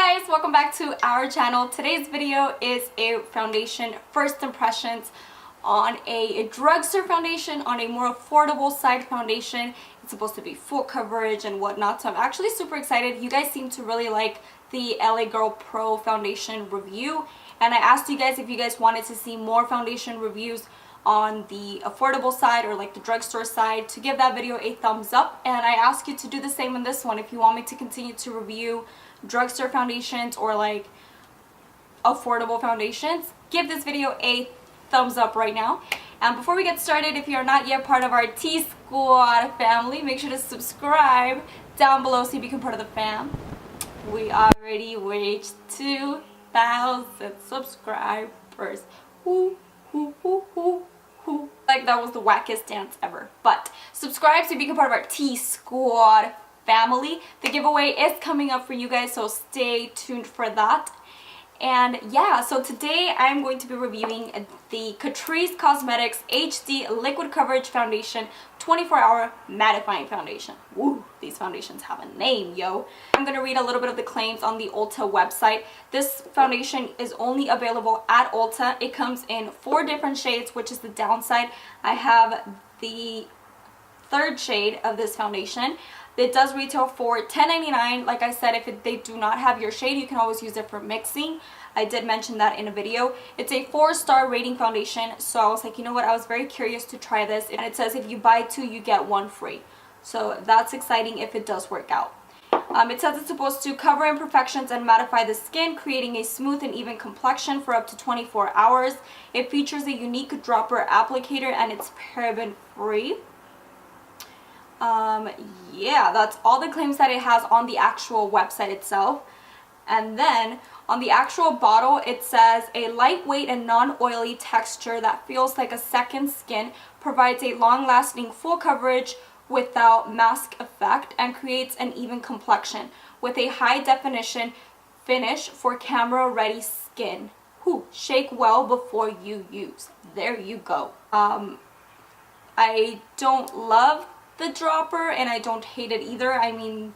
guys, welcome back to our channel. Today's video is a foundation first impressions on a drugstore foundation, on a more affordable side foundation. It's supposed to be full coverage and whatnot, so I'm actually super excited. You guys seem to really like the LA Girl Pro foundation review, and I asked you guys if you guys wanted to see more foundation reviews on the affordable side or like the drugstore side, to give that video a thumbs up. And I ask you to do the same in this one if you want me to continue to review drugstore foundations or like affordable foundations. Give this video a thumbs up right now. And before we get started, if you are not yet part of our T Squad family, make sure to subscribe down below so you become part of the fam. We already reached 2,000 subscribers. Woo, woo, woo, woo. Like that was the wackest dance ever. But subscribe so you become part of our T Squad family. The giveaway is coming up for you guys, so stay tuned for that. And yeah, so today I'm going to be reviewing the Catrice Cosmetics HD Liquid Coverage Foundation 24-Hour Mattifying Foundation. Woo, these foundations have a name, yo. I'm going to read a little bit of the claims on the Ulta website. This foundation is only available at Ulta. It comes in 4 different shades, which is the downside. I have the 3rd shade of this foundation. It does retail for $10.99. Like I said, if they do not have your shade, you can always use it for mixing. I did mention that in a video. It's a 4-star rating foundation, so I was like, you know what, I was very curious to try this. And it says if you buy 2, you get 1 free. So that's exciting if it does work out. It says it's supposed to cover imperfections and mattify the skin, creating a smooth and even complexion for up to 24 hours. It features a unique dropper applicator and it's paraben free. Yeah, that's all the claims that it has on the actual website itself. And then on the actual bottle, it says a lightweight and non-oily texture that feels like a second skin, provides a long-lasting full coverage without mask effect, and creates an even complexion with a high definition finish for camera ready skin. Whew, shake well before you use. There you go. I don't love the dropper and I don't hate it either. I mean,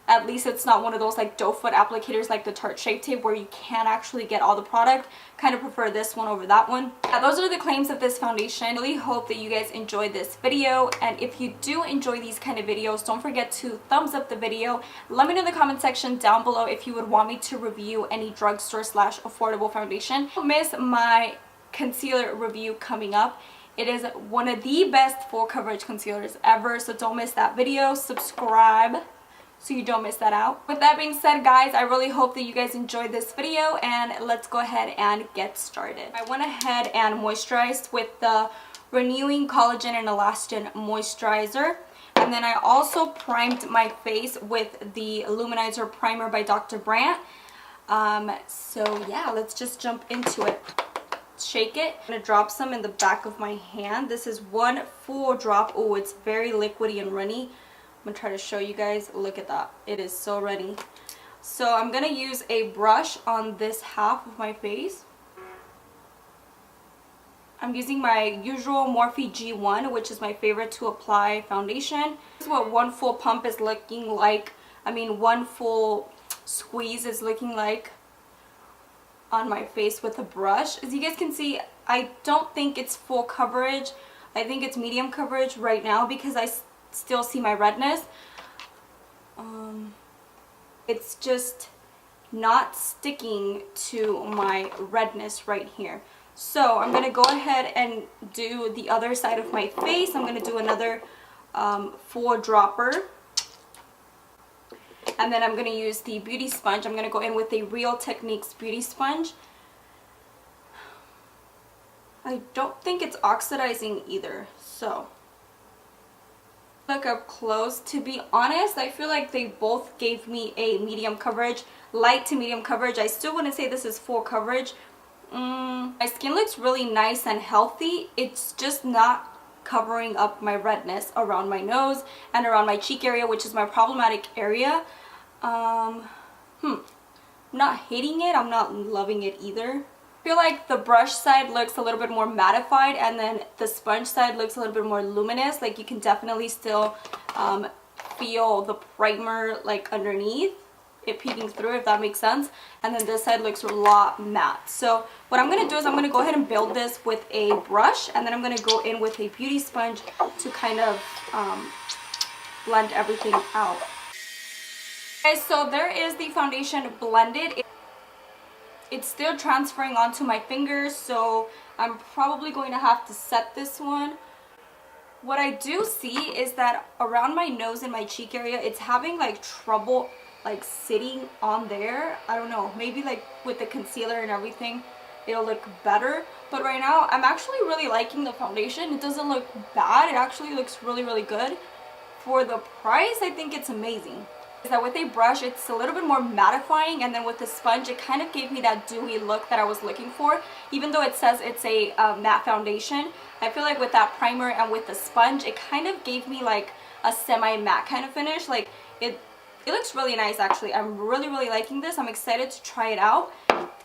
at least it's not one of those like doe foot applicators like the Tarte Shape Tape where you can't actually get all the product. Kind of prefer this one over that one. Yeah, those are the claims of this foundation. I really hope that you guys enjoyed this video, and if you do enjoy these kind of videos, don't forget to thumbs up the video. Let me know in the comment section down below if you would want me to review any drugstore / affordable foundation. Don't miss my concealer review coming up. It is one of the best full coverage concealers ever, so don't miss that video. Subscribe so you don't miss that out. With that being said, guys, I really hope that you guys enjoyed this video, and let's go ahead and get started. I went ahead and moisturized with the Renewing Collagen and Elastin Moisturizer, and then I also primed my face with the Luminizer Primer by Dr. Brandt. So yeah, let's just jump into it. Shake it. I'm gonna drop some in the back of my hand. This is 1 full drop. Oh, it's very liquidy and runny. I'm gonna try to show you guys. Look at that, it is so runny. So I'm gonna use a brush on this half of my face. I'm using my usual Morphe G1, which is my favorite to apply foundation. This is what 1 full pump is looking like. I mean, 1 full squeeze is looking like on my face with a brush. As you guys can see, I don't think it's full coverage. I think it's medium coverage right now because I still see my redness. It's just not sticking to my redness right here. So I'm gonna go ahead and do the other side of my face. I'm gonna do another full dropper. And then I'm going to use the beauty sponge. I'm going to go in with a Real Techniques beauty sponge. I don't think it's oxidizing either, so look up close. To be honest, I feel like they both gave me a medium coverage, light to medium coverage. I still wouldn't say this is full coverage. My skin looks really nice and healthy. It's just not covering up my redness around my nose and around my cheek area, which is my problematic area. I'm not hating it, I'm not loving it either. I feel like the brush side looks a little bit more mattified, and then the sponge side looks a little bit more luminous. Like you can definitely still feel the primer like underneath. it peeking through, if that makes sense. And then this side looks a lot matte. So what I'm going to do is I'm going to go ahead and build this with a brush, and then I'm going to go in with a beauty sponge to kind of blend everything out. Okay, so there is the foundation blended. It's still transferring onto my fingers, so I'm probably going to have to set this one. What I do see is that around my nose and my cheek area, it's having like trouble like sitting on there. I don't know, maybe like with the concealer and everything it'll look better, but right now I'm actually really liking the foundation. It doesn't look bad, it actually looks really, really good. For the price, I think it's amazing. Is that with a brush it's a little bit more mattifying, and then with the sponge it kind of gave me that dewy look that I was looking for. Even though it says it's a matte foundation, I feel like with that primer and with the sponge it kind of gave me like a semi-matte kind of finish. Like it looks really nice actually. I'm really, really liking this. I'm excited to try it out.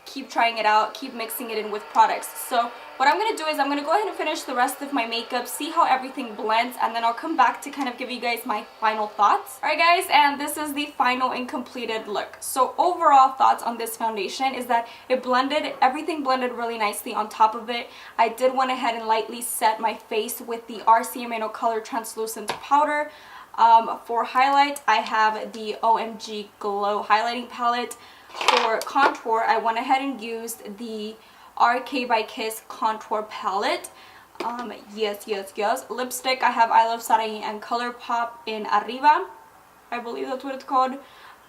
Keep trying it out, keep mixing it in with products. So what I'm going to do is I'm going to go ahead and finish the rest of my makeup, see how everything blends, and then I'll come back to kind of give you guys my final thoughts. Alright guys, and this is the final and completed look. So overall thoughts on this foundation is that everything blended really nicely on top of it. I did went ahead and lightly set my face with the RCMA Color Translucent Powder. For highlight, I have the OMG Glow Highlighting Palette. For contour, I went ahead and used the RK by Kiss Contour Palette. Yes. Lipstick, I have I Love Sarai and ColourPop in Arriba. I believe that's what it's called.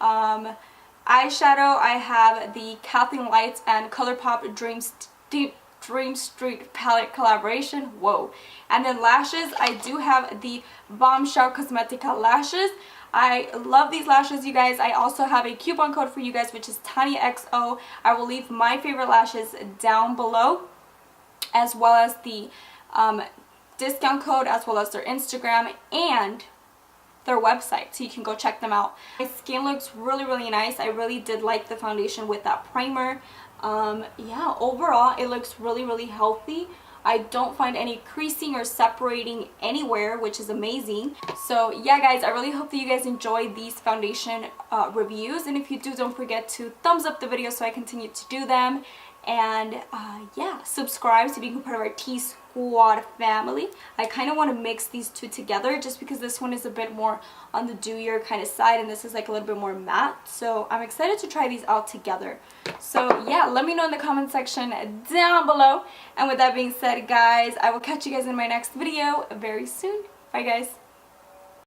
Eyeshadow, I have the Kathleen Lights and ColourPop Dream Street palette collaboration. Whoa. And then lashes, I do have the Bombshell Cosmetica lashes. I love these lashes, you guys. I also have a coupon code for you guys, which is Taniaxo. I will leave my favorite lashes down below, as well as the discount code, as well as their Instagram and their website, so you can go check them out. My skin looks really, really nice. I really did like the foundation with that primer. Yeah, overall it looks really, really healthy. I don't find any creasing or separating anywhere, which is amazing. So yeah guys, I really hope that you guys enjoy these foundation reviews, and if you do, don't forget to thumbs up the video so I continue to do them. And yeah, subscribe to become part of our T-Squad family. I kind of want to mix these two together just because this one is a bit more on the dewier kind of side and this is like a little bit more matte. So I'm excited to try these out together. So yeah, let me know in the comment section down below. And with that being said guys, I will catch you guys in my next video very soon. Bye guys.